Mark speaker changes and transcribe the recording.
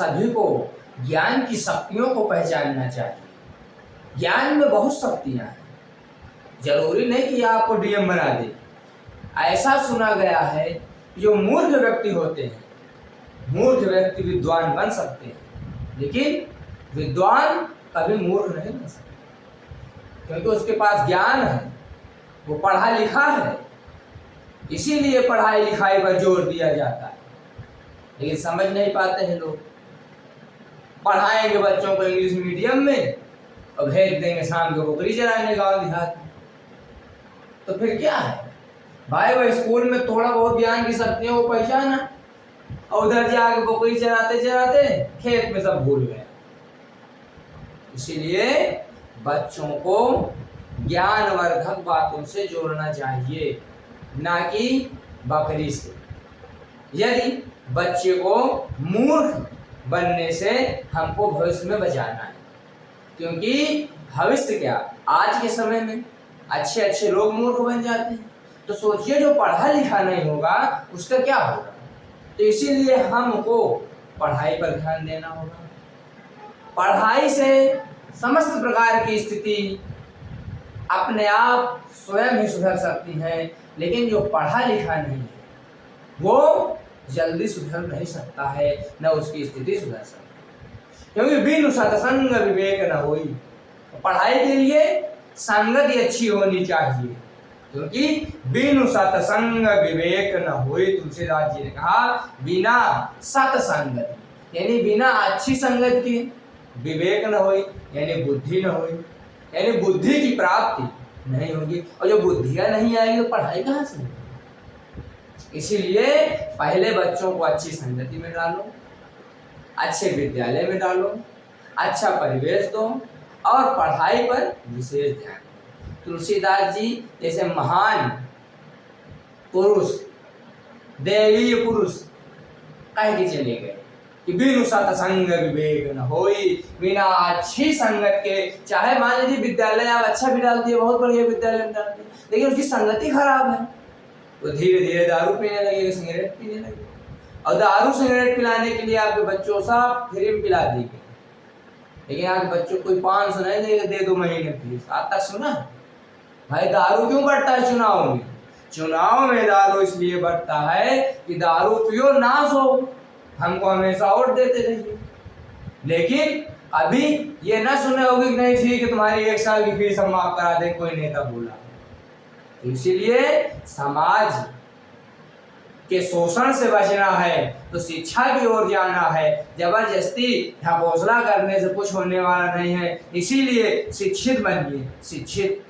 Speaker 1: सभी को ज्ञान की शक्तियों को पहचानना चाहिए। ज्ञान में बहुत शक्तियाँ हैं, जरूरी नहीं कि आपको डीएम बना दे। ऐसा सुना गया है जो मूर्ख व्यक्ति होते हैं, मूर्ख व्यक्ति विद्वान बन सकते हैं, लेकिन विद्वान कभी मूर्ख नहीं बन सकते, क्योंकि उसके पास ज्ञान है, वो पढ़ा लिखा है। इसीलिए पढ़ाई लिखाई पर जोर दिया जाता है, लेकिन समझ नहीं पाते हैं लोग। पढ़ाएंगे बच्चों को इंग्लिश मीडियम में और भेज देंगे शाम को बकरी चराने गाँव देहात में। तो फिर क्या है भाई, वो स्कूल में थोड़ा बहुत ज्ञान की शक्तियों को पहचाना और उधर जाके बकरी चराते चराते खेत में सब भूल गए। इसीलिए बच्चों को ज्ञानवर्धक बातों से जोड़ना चाहिए, ना कि बकरी से। यदि बच्चे को मूर्ख बनने से हमको भविष्य में बचाना है, क्योंकि भविष्य क्या, आज के समय में अच्छे अच्छे लोग मूर्ख बन जाते हैं, तो सोचिए जो पढ़ा लिखा नहीं होगा उसका क्या होगा। तो इसीलिए हमको पढ़ाई पर ध्यान देना होगा। पढ़ाई से समस्त प्रकार की स्थिति अपने आप स्वयं ही सुधर सकती है, लेकिन जो पढ़ा लिखा नहीं है वो जल्दी सुधर नहीं सकता है, न उसकी स्थिति सुधर सकती, क्योंकि बिनु सत्संग विवेक न होई। पढ़ाई के लिए संगति अच्छी होनी चाहिए, क्योंकि बिनु सत्संग विवेक न होई। तुलसीदास जी ने कहा बिना सत्संगति यानी बिना अच्छी संगत के विवेक न होई, यानी बुद्धि न होई, यानी बुद्धि की प्राप्ति नहीं होगी। और जो बुद्धियां नहीं आएगी तो पढ़ाई कहाँ से होगी। इसीलिए पहले बच्चों को अच्छी संगति में डालो, अच्छे विद्यालय में डालो, अच्छा परिवेश दो और पढ़ाई पर विशेष ध्यान दो। तुलसीदास जी जैसे महान पुरुष, देवीय पुरुष कह के चले गए कि बिनु सत्संग विवेक न होई। बिना अच्छी संगत के, चाहे मान लीजिए विद्यालय आप अच्छा भी डाल दिए, बहुत बढ़िया विद्यालय में डाल दिए, लेकिन उसकी संगति खराब है, तो धीरे धीरे दारू पीने लगेगा, सिगरेट पीने लगेगा। और दारू सिगरेट पिलाने के लिए आपके बच्चों सब फ्री में पिला देंगे, लेकिन आपके बच्चों को कोई 500 नहीं देगा, दे 2 महीने फीस। आज तक सुना भाई दारू क्यों बढ़ता है चुनाव में? चुनाव में दारू इसलिए बढ़ता है कि दारू पियो नाश हो, हमको हमेशा वोट देते रहिए। लेकिन अभी ये ना सुने होगी कि नहीं ठीक है तुम्हारी 1 साल की फीस हम माफ करा दें, कोई नेता बोला। तो इसीलिए समाज के शोषण से बचना है तो शिक्षा की ओर जाना है। जबरदस्ती ढकोसला करने से कुछ होने वाला नहीं है। इसीलिए शिक्षित बनिए, शिक्षित